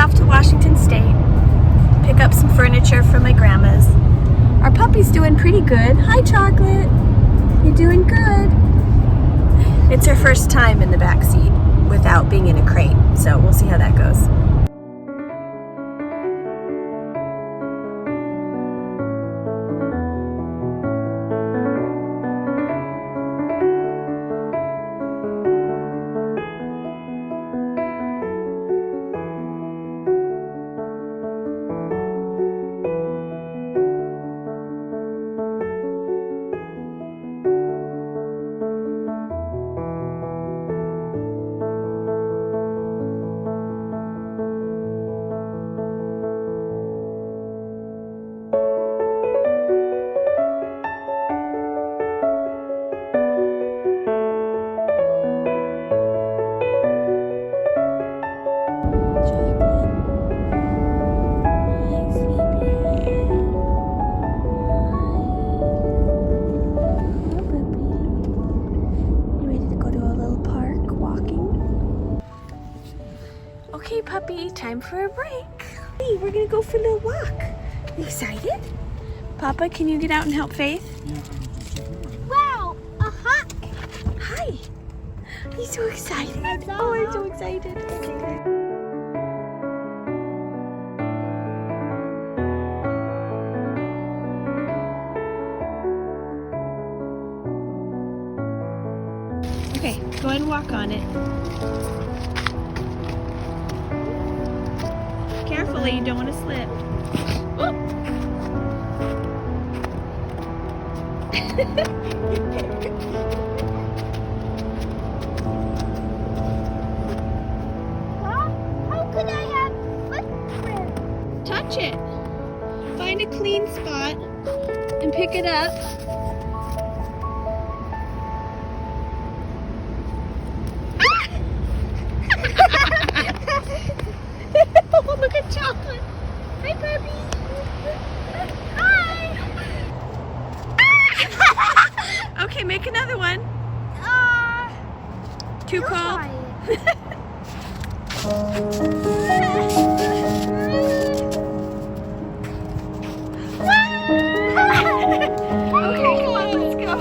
off to Washington State, pick up some furniture from my grandma's. Our puppy's doing pretty good. Hi, Chocolate. You're doing good. It's her first time in the back seat without being in a crate, so we'll see how that goes. Okay, puppy, time for a break. Hey, we're gonna go for a little walk. You excited? Papa, can you get out and help Faith? Wow, a hawk. Hi. He's so excited. Oh, I'm so excited. Okay, go ahead and walk on it. Carefully, you don't want to slip. How could I have footprints? Touch it. Find a clean spot and pick it up. Oh, look at Chocolate. Hi, puppy. Hi. Okay, make another one. Too cold? Okay, come on, let's go.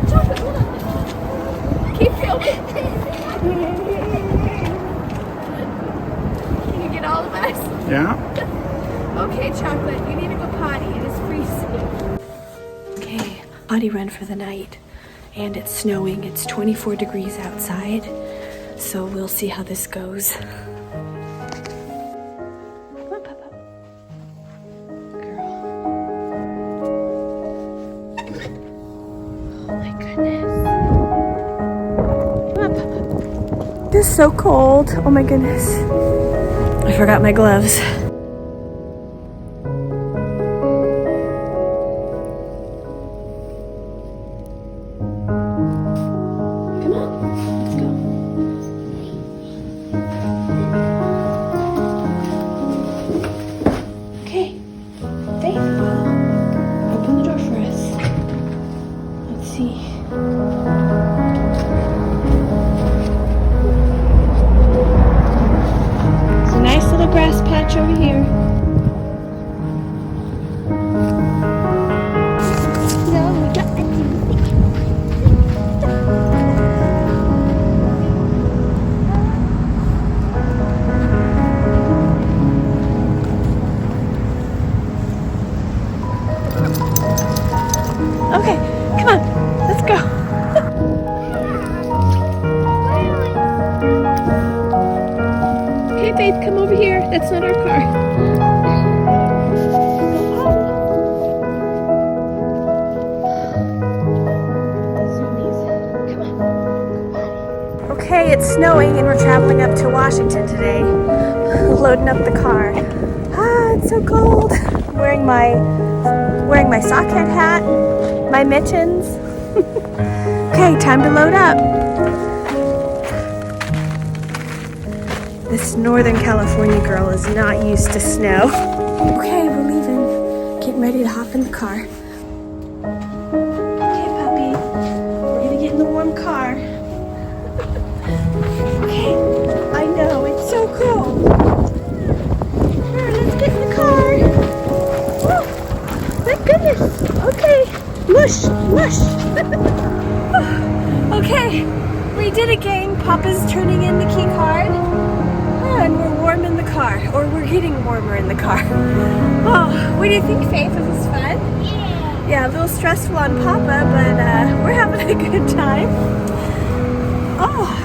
Chocolate, hold on. Keep filming. Can you get all of us? Yeah. Okay, Chocolate, you need to go potty. It is freezing. Okay, potty run for the night. And it's snowing. It's 24 degrees outside. So we'll see how this goes. Come on, Papa. Girl. Oh my goodness. Come on, Papa. It is so cold. Oh my goodness. I forgot my gloves. Come on, let's go. Okay, Faith, open the door for us. Let's see. It's a nice little grass patch over here. No, we got the Okay, come on, let's go. Okay, Faith, come over here. That's not our car. Okay, it's snowing and we're traveling up to Washington today. Loading up the car. Ah, it's so cold. I'm wearing my sockhead hat, my mittens. Okay, time to load up. This Northern California girl is not used to snow. Okay, we're leaving. Getting ready to hop in the car. Okay, puppy. We're gonna get in the warm car. Okay, I know, it's so cold. Alright, let's get in the car. Woo, thank goodness. Okay, mush, mush. Okay, we did it, gang. Papa's turning in the key card. And we're warm in the car, or we're getting warmer in the car. Oh, what do you think, Faith? Is this fun? Yeah. Yeah, a little stressful on Papa, but we're having a good time. Oh.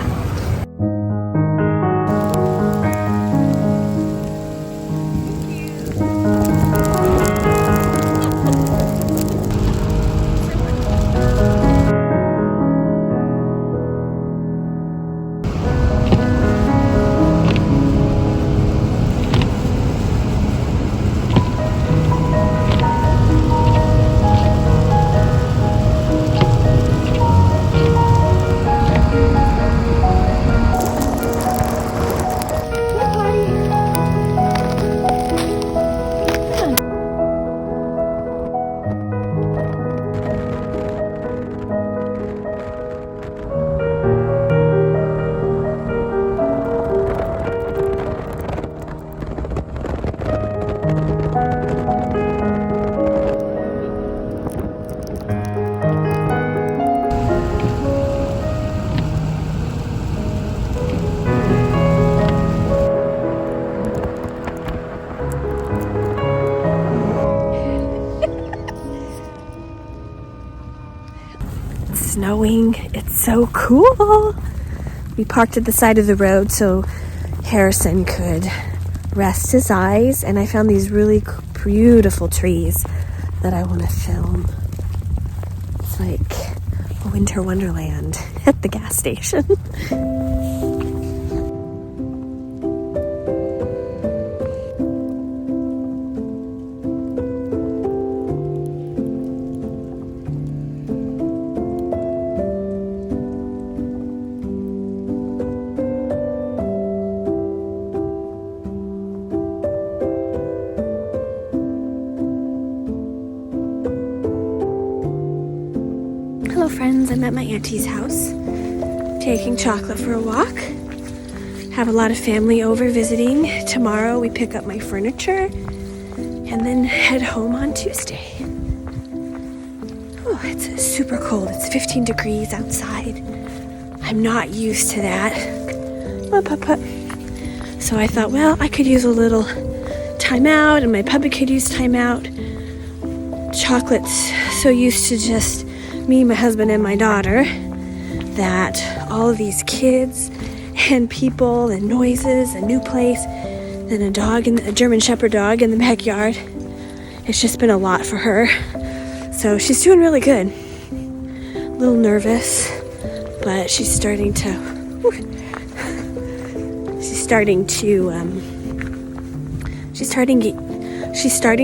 Snowing. It's so cool. We parked at the side of the road so Harrison could rest his eyes, and I found these really beautiful trees that I want to film. It's like a winter wonderland at the gas station. Hello friends, I'm at my auntie's house, taking Chocolate for a walk. Have a lot of family over visiting. Tomorrow we pick up my furniture and then head home on Tuesday. Whew. Oh, it's super cold. It's 15 degrees outside. I'm not used to that. Come on, pup. So I thought, well, I could use a little time out, and my puppy could use time out. Chocolate's so used to just me, my husband, and my daughter that all of these kids and people and noises, a new place, and a dog, and a German Shepherd dog in the backyard. It's just been a lot for her. So she's doing really good. A little nervous, but she's starting to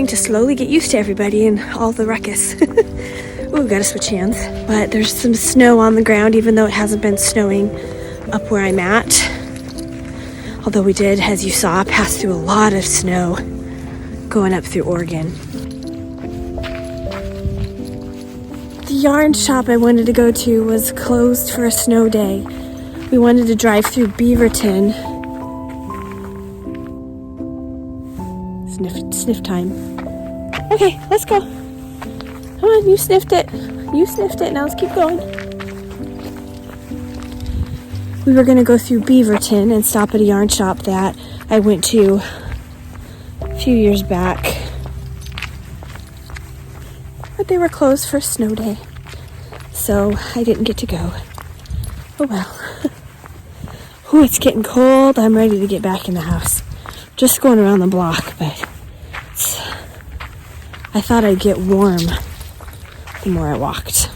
slowly get used to everybody and all the ruckus. Ooh, gotta switch hands. But there's some snow on the ground, even though it hasn't been snowing up where I'm at. Although we did, as you saw, pass through a lot of snow going up through Oregon. The yarn shop I wanted to go to was closed for a snow day. We wanted to drive through Beaverton. Sniff time. Okay, let's go. Come on, you sniffed it. Now let's keep going. We were going to go through Beaverton and stop at a yarn shop that I went to a few years back. But they were closed for a snow day, so I didn't get to go. Oh well. Ooh, it's getting cold. I'm ready to get back in the house. Just going around the block, but I thought I'd get warm the more I walked.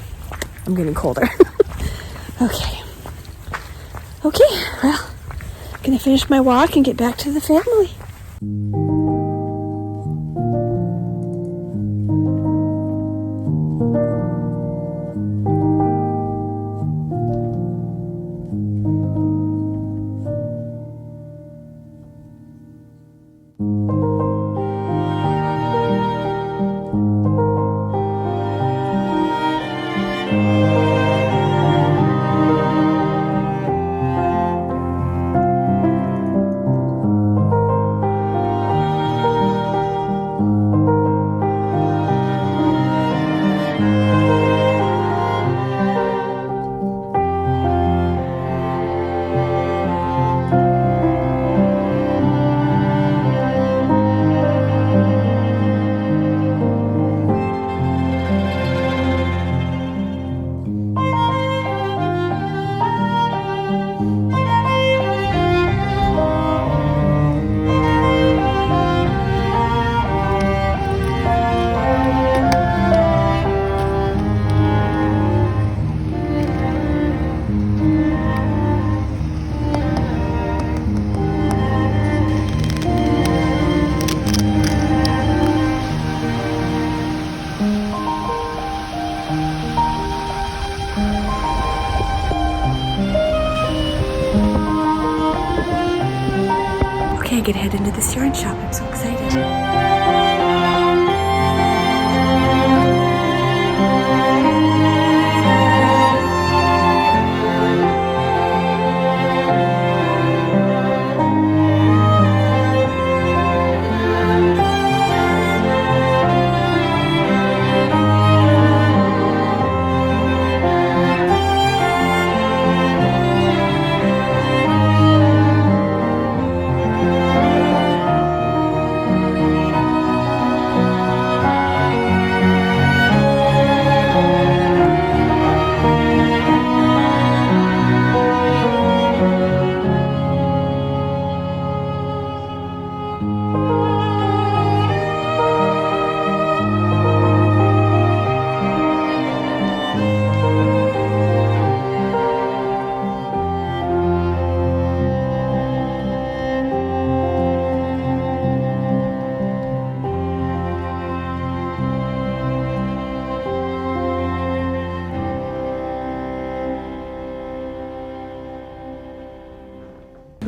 I'm getting colder. Okay, well, gonna finish my walk and get back to the family. Okay, I get to head into this yarn shop. I'm so excited.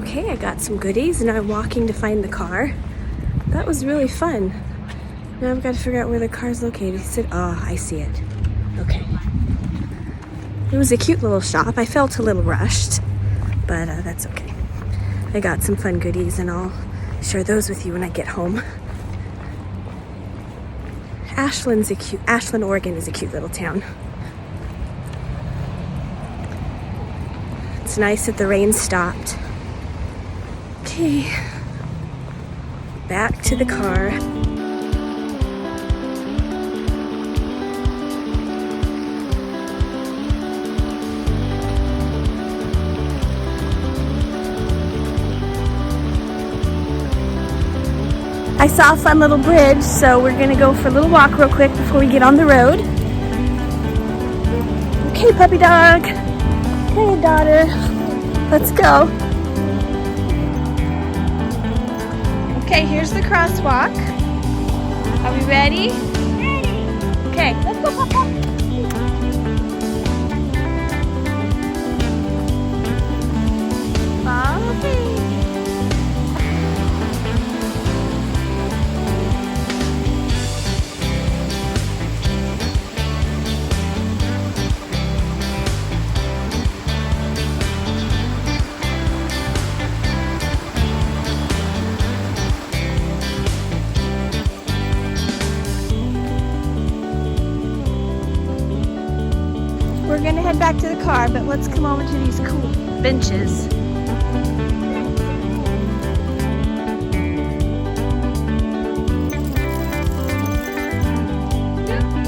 Okay, I got some goodies and I'm walking to find the car. That was really fun. Now I've got to figure out where the car's located. He said, oh, I see it. Okay. It was a cute little shop. I felt a little rushed, but that's okay. I got some fun goodies and I'll share those with you when I get home. Ashland, Oregon is a cute little town. It's nice that the rain stopped. Okay, back to the car. I saw a fun little bridge, so we're gonna go for a little walk real quick before we get on the road. Okay, puppy dog. Hey, daughter. Let's go. Okay, here's the crosswalk. Are we ready? Ready. Okay, let's go, Papa. Follow me. We're gonna head back to the car, but let's come over to these cool benches.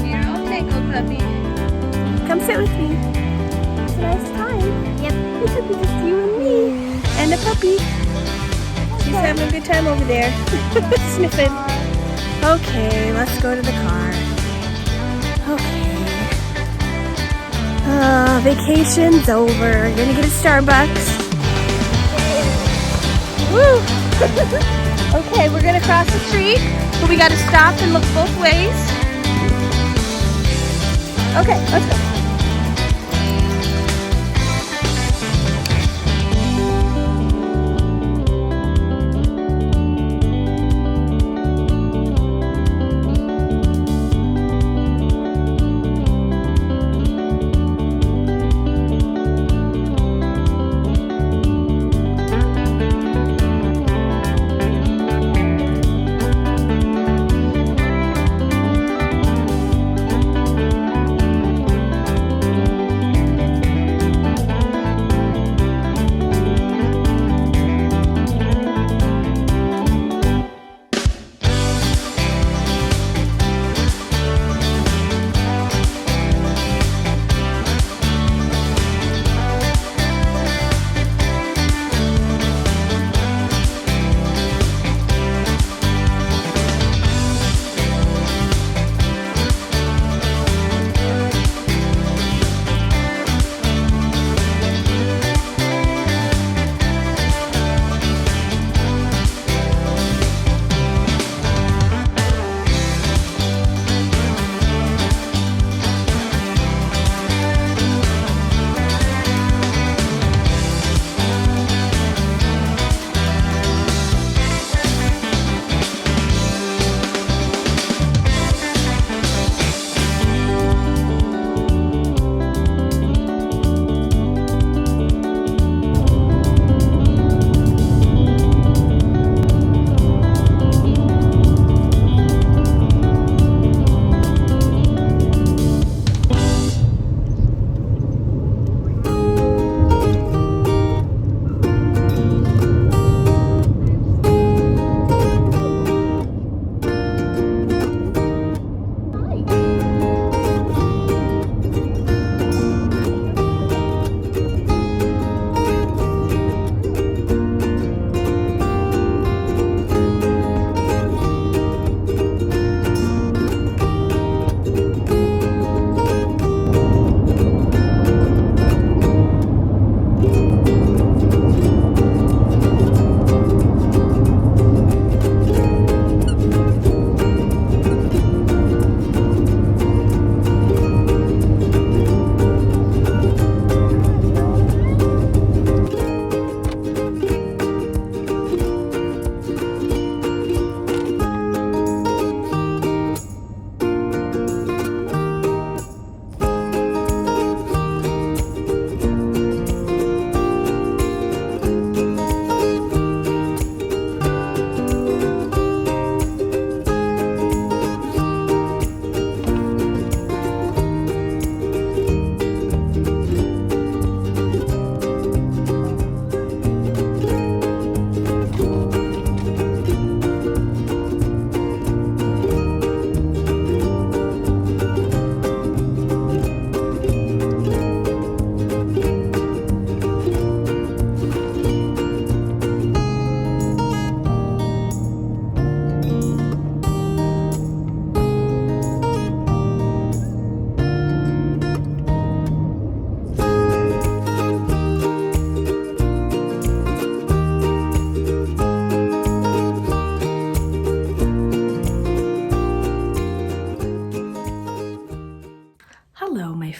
You're all tangled, puppy. Come sit with me. It's a nice time. Yep. It's just you and me. And a puppy. She's having a good time over there. Sniffing. Okay, let's go to the car. Okay. Vacation's over. We're gonna get a Starbucks. Woo! Okay, we're gonna cross the street, but we gotta stop and look both ways. Okay, let's go.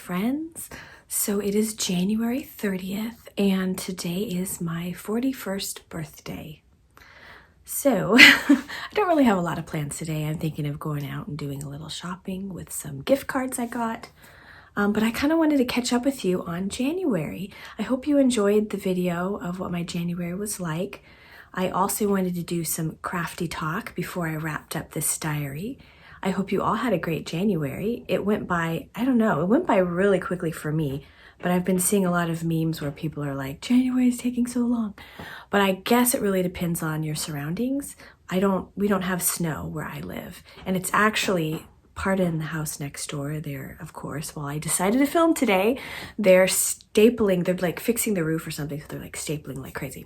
friends. So it is January 30th and today is my 41st birthday. So I don't really have a lot of plans today. I'm thinking of going out and doing a little shopping with some gift cards I got. But I kind of wanted to catch up with you on January. I hope you enjoyed the video of what my January was like. I also wanted to do some crafty talk before I wrapped up this diary. I hope you all had a great January. It went by, I don't know, it went by really quickly for me, but I've been seeing a lot of memes where people are like, January is taking so long. But I guess it really depends on your surroundings. We don't have snow where I live, and it's actually part in the house next door there, of course. While I decided to film today, they're like fixing the roof or something, so they're like stapling like crazy.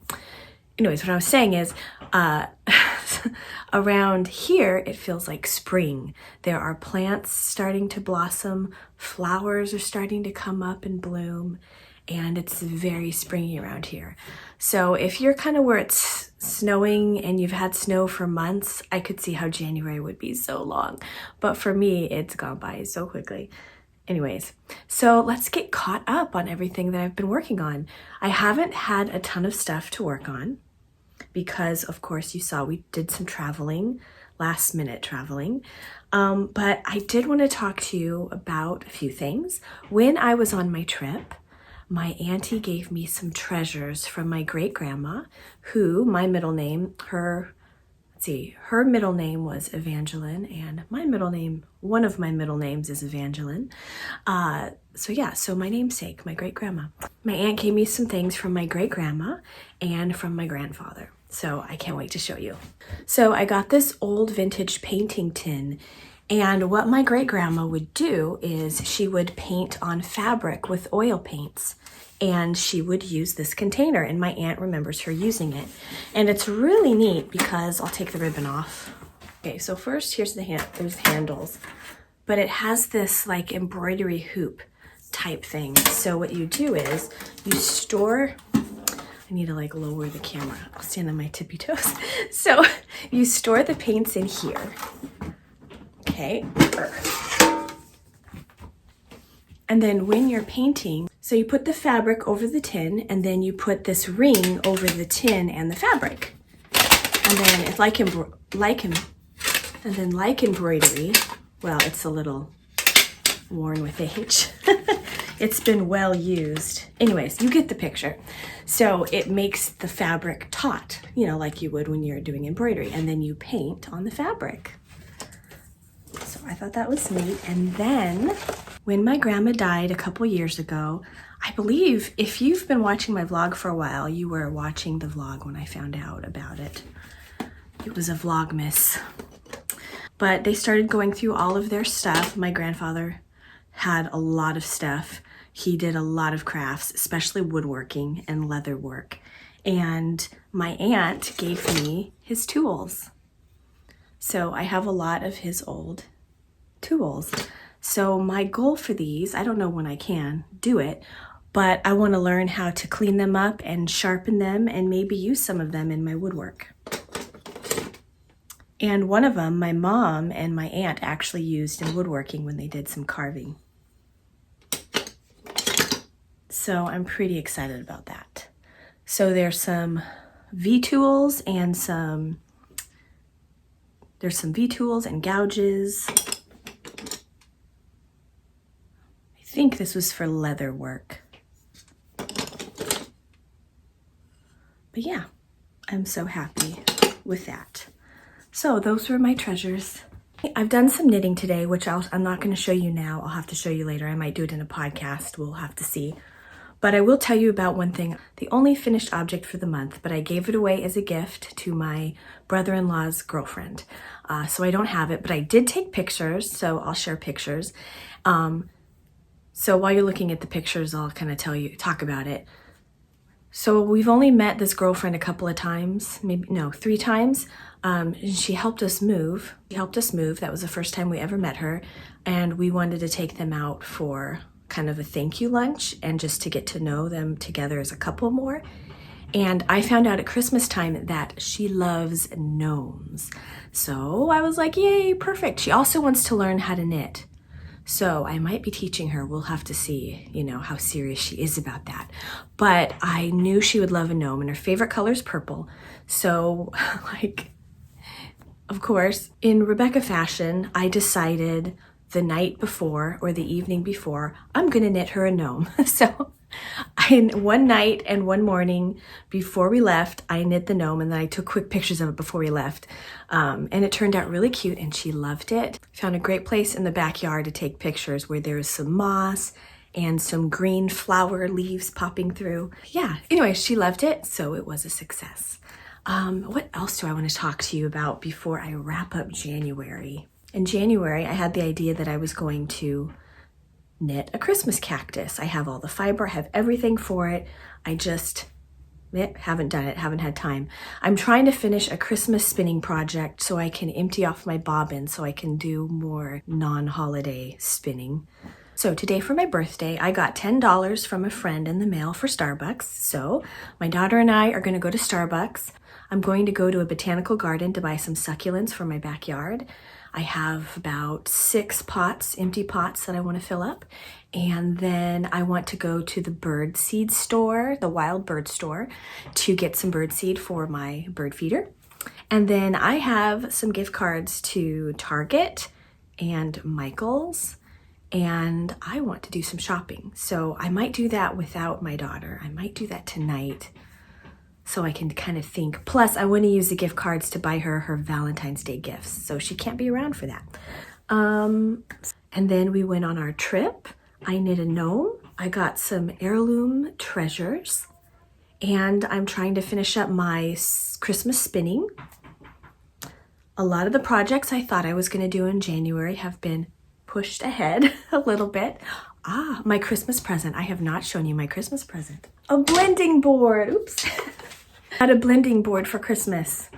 Anyways, what I was saying is, around here, it feels like spring. There are plants starting to blossom, flowers are starting to come up and bloom, and it's very springy around here. So if you're kind of where it's snowing and you've had snow for months, I could see how January would be so long. But for me, it's gone by so quickly. Anyways, so let's get caught up on everything that I've been working on. I haven't had a ton of stuff to work on because, of course, you saw we did some traveling, last minute traveling. But I did want to talk to you about a few things. When I was on my trip, my auntie gave me some treasures from my great-grandma, who my middle name, her middle name was Evangeline, and one of my middle names is Evangeline. So my namesake, my great-grandma. My aunt gave me some things from my great-grandma and from my grandfather. So I can't wait to show you. So I got this old vintage painting tin, and what my great-grandma would do is she would paint on fabric with oil paints, and she would use this container, and my aunt remembers her using it. And it's really neat because, I'll take the ribbon off. Okay, so first here's there's handles, but it has this like embroidery hoop type thing. So what you do is you store, I need to like lower the camera. I'll stand on my tippy toes. So you store the paints in here. Okay. And then when you're painting, so you put the fabric over the tin, and then you put this ring over the tin and the fabric. And then it's like embroidery, well, it's a little worn with age. It's been well used. Anyways, you get the picture. So it makes the fabric taut, like you would when you're doing embroidery, and then you paint on the fabric. So I thought that was neat. And then when my grandma died a couple years ago, I believe if you've been watching my vlog for a while, you were watching the vlog when I found out about it. It was a vlogmas. But they started going through all of their stuff. My grandfather had a lot of stuff. He did a lot of crafts, especially woodworking and leather work. And my aunt gave me his tools. So I have a lot of his old tools. So my goal for these, I don't know when I can do it, but I want to learn how to clean them up and sharpen them and maybe use some of them in my woodwork. And one of them, my mom and my aunt actually used in woodworking when they did some carving. So I'm pretty excited about that. So there's some V-tools and there's some V-tools and gouges. I think this was for leather work. But yeah, I'm so happy with that. So those were my treasures. I've done some knitting today, which I'm not going to show you now. I'll have to show you later. I might do it in a podcast. We'll have to see. But I will tell you about one thing, the only finished object for the month, but I gave it away as a gift to my brother-in-law's girlfriend. So I don't have it, but I did take pictures, so I'll share pictures. So while you're looking at the pictures, I'll kind of talk about it. So we've only met this girlfriend a couple of times, 3 times. And she helped us move. That was the first time we ever met her. And we wanted to take them out for kind of a thank you lunch and just to get to know them together as a couple more. And I found out at Christmas time that she loves gnomes. So I was like, yay, perfect. She also wants to learn how to knit. So I might be teaching her. We'll have to see, you know, how serious she is about that. But I knew she would love a gnome, and her favorite color is purple. So like, of course, in Rebecca fashion, I decided the night before or the evening before, I'm gonna knit her a gnome. So one night and one morning before we left, I knit the gnome, and then I took quick pictures of it before we left. And it turned out really cute, and she loved it. Found a great place in the backyard to take pictures where there was some moss and some green flower leaves popping through. Yeah, anyway, she loved it, so it was a success. What else do I want to talk to you about before I wrap up January? In January, I had the idea that I was going to knit a Christmas cactus. I have all the fiber, I have everything for it. I just haven't done it, haven't had time. I'm trying to finish a Christmas spinning project so I can empty off my bobbin so I can do more non-holiday spinning. So today for my birthday, I got $10 from a friend in the mail for Starbucks. So my daughter and I are gonna go to Starbucks. I'm going to go to a botanical garden to buy some succulents for my backyard. I have about 6 pots, empty pots that I want to fill up. And then I want to go to the bird seed store, the wild bird store, to get some bird seed for my bird feeder. And then I have some gift cards to Target and Michael's, and I want to do some shopping. So I might do that without my daughter. I might do that tonight, so I can kind of think. Plus, I want to use the gift cards to buy her Valentine's Day gifts, so she can't be around for that. And then we went on our trip. I knit a gnome. I got some heirloom treasures, and I'm trying to finish up my Christmas spinning. A lot of the projects I thought I was going to do in January have been pushed ahead a little bit. My Christmas present. I have not shown you my Christmas present. A blending board. Oops. Had a blending board for Christmas.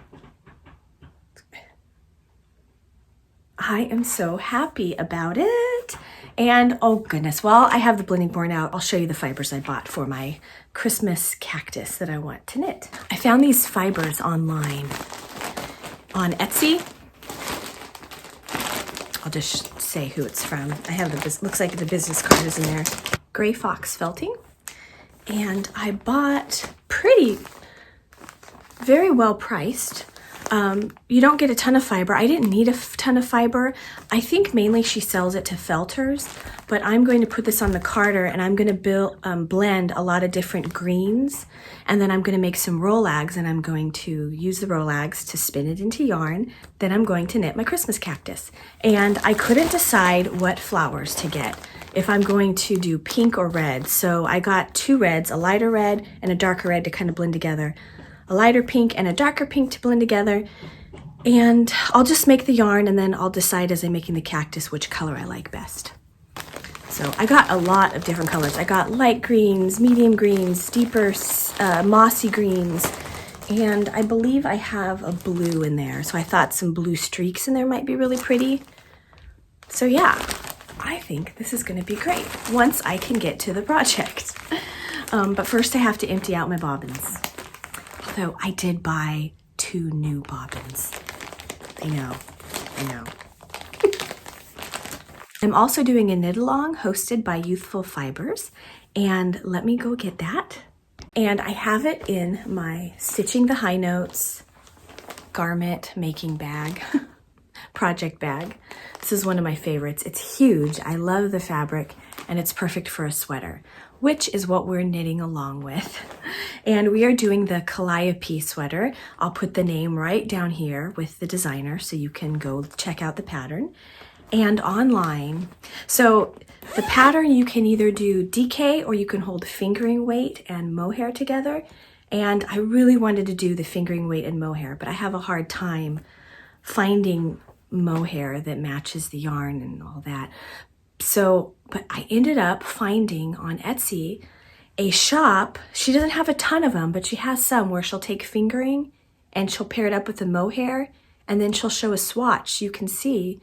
I am so happy about it. And oh goodness, while I have the blending board out, I'll show you the fibers I bought for my Christmas cactus that I want to knit. I found these fibers online on Etsy. I'll just say who it's from. I have looks like the business card is in there. Gray Fox felting. And I bought very well priced. You don't get a ton of fiber. I didn't need a ton of fiber. I think mainly she sells it to felters, but I'm going to put this on the carder, and I'm going to blend a lot of different greens, and then I'm going to make some rollags, and I'm going to use the rollags to spin it into yarn. Then I'm going to knit my Christmas cactus. And I couldn't decide what flowers to get, if I'm going to do pink or red. So I got 2 reds, a lighter red and a darker red to kind of blend together. A lighter pink and a darker pink to blend together. And I'll just make the yarn, and then I'll decide as I'm making the cactus which color I like best. So I got a lot of different colors. I got light greens, medium greens, deeper mossy greens, and I believe I have a blue in there. So I thought some blue streaks in there might be really pretty. So yeah, I think this is gonna be great once I can get to the project. But first I have to empty out my bobbins. Although I did buy 2 new bobbins. I know. I'm also doing a knit along hosted by Youthful Fibers, and let me go get that. And I have it in my Stitching the High Notes garment making bag, project bag. This is one of my favorites. It's huge. I love the fabric, and it's perfect for a sweater, which is what we're knitting along with. And we are doing the Calliope sweater. I'll put the name right down here with the designer so you can go check out the pattern. And online, so the pattern you can either do DK or you can hold fingering weight and mohair together. And I really wanted to do the fingering weight and mohair, but I have a hard time finding mohair that matches the yarn and all that. So, but I ended up finding on Etsy a shop. She doesn't have a ton of them, but she has some where she'll take fingering and she'll pair it up with the mohair, and then she'll show a swatch. You can see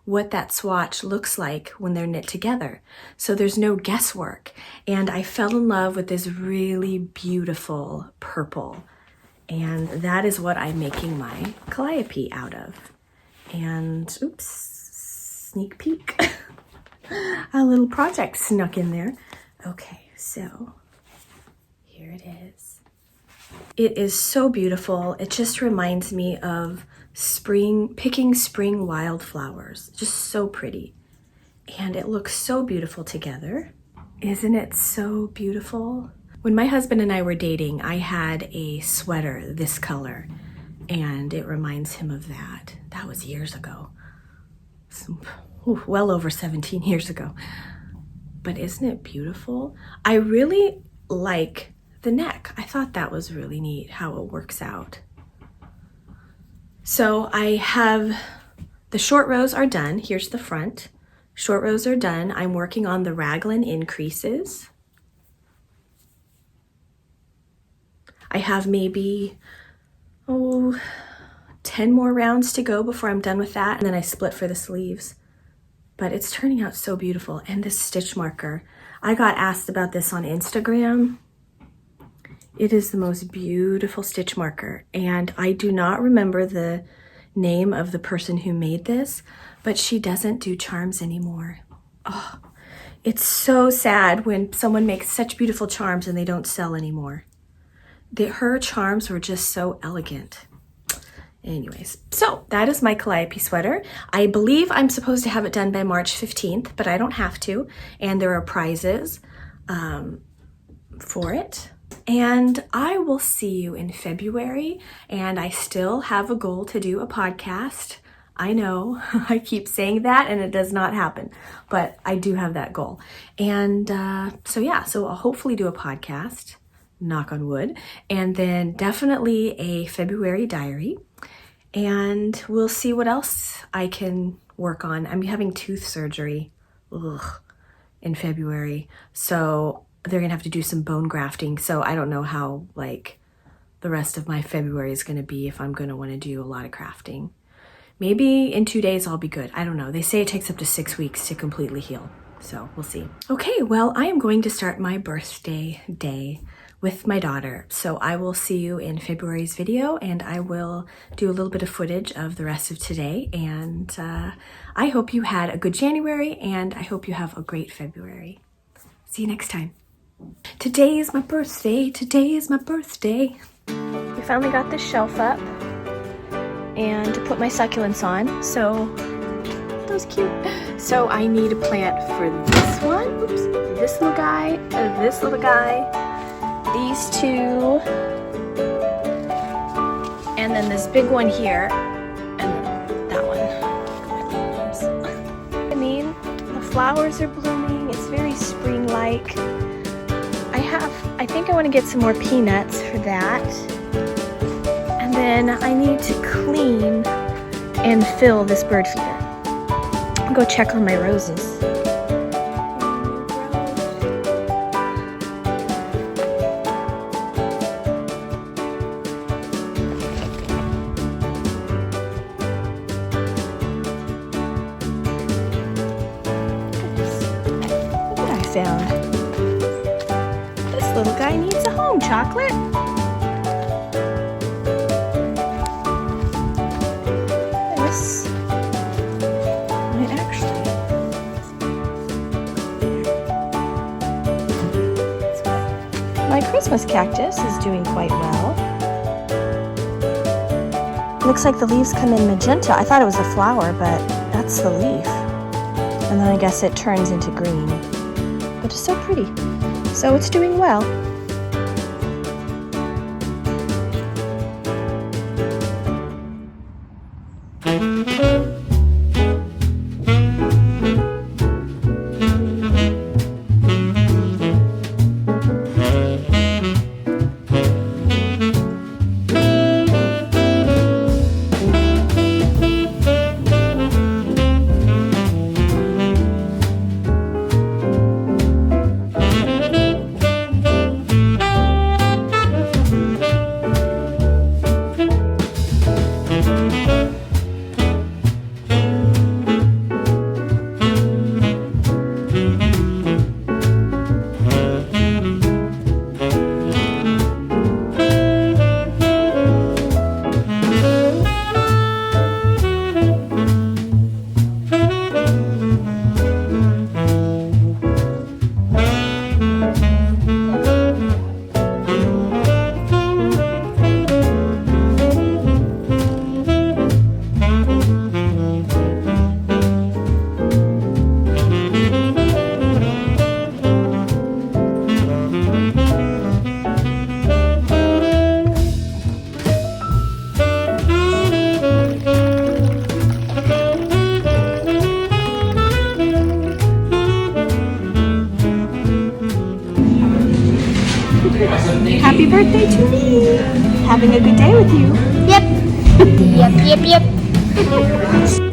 what that swatch looks like when they're knit together. So there's no guesswork. And I fell in love with this really beautiful purple. And that is what I'm making my Calliope out of. And oops, sneak peek. A little project snuck in there. Okay, so here it is. It is so beautiful. It just reminds me of spring, picking spring wildflowers. Just so pretty. And it looks so beautiful together. Isn't it so beautiful? When my husband and I were dating, I had a sweater this color, and it reminds him of that. That was years ago. Well over 17 years ago. But isn't it beautiful? I really like the neck. I thought that was really neat how it works out. So I have the short rows are done. Here's the front. Short rows are done. I'm working on the raglan increases. I have maybe, 10 more rounds to go before I'm done with that. And then I split for the sleeves. But it's turning out so beautiful. And this stitch marker, I got asked about this on Instagram. It is the most beautiful stitch marker. And I do not remember the name of the person who made this, but she doesn't do charms anymore. Oh, it's so sad when someone makes such beautiful charms and they don't sell anymore. Her charms were just so elegant. Anyways, so that is my calliope sweater. I believe I'm supposed to have it done by March 15th, but I don't have to. And there are prizes for it. And I will see you in February. And I still have a goal to do a podcast. I know I keep saying that and it does not happen, but I do have that goal. And so I'll hopefully do a podcast, knock on wood, and then definitely a February diary. And we'll see what else I can work on. I'm having tooth surgery in February. So they're gonna have to do some bone grafting. So I don't know how the rest of my February is gonna be, if I'm gonna wanna do a lot of crafting. Maybe in 2 days I'll be good. I don't know. They say it takes up to 6 weeks to completely heal. So we'll see. Okay, well, I am going to start my birthday day with my daughter. So I will see you in February's video, and I will do a little bit of footage of the rest of today. And I hope you had a good January, and I hope you have a great February. See you next time. Today is my birthday. Today is my birthday. We finally got this shelf up and to put my succulents on. So that was cute. So I need a plant for this one. Oops. This little guy, these two, and then this big one here, and then that one. I mean, the flowers are blooming. It's very spring-like. I think I want to get some more peanuts for that. And then I need to clean and fill this bird feeder. I'll go check on my roses. Found. This little guy needs a home, Chocolate. This might actually. My Christmas cactus is doing quite well. Looks like the leaves come in magenta. I thought it was a flower, but that's the leaf. And then I guess it turns into green. But it's so pretty. So it's doing well. Happy birthday to me. Having a good day with you. Yep. Yep.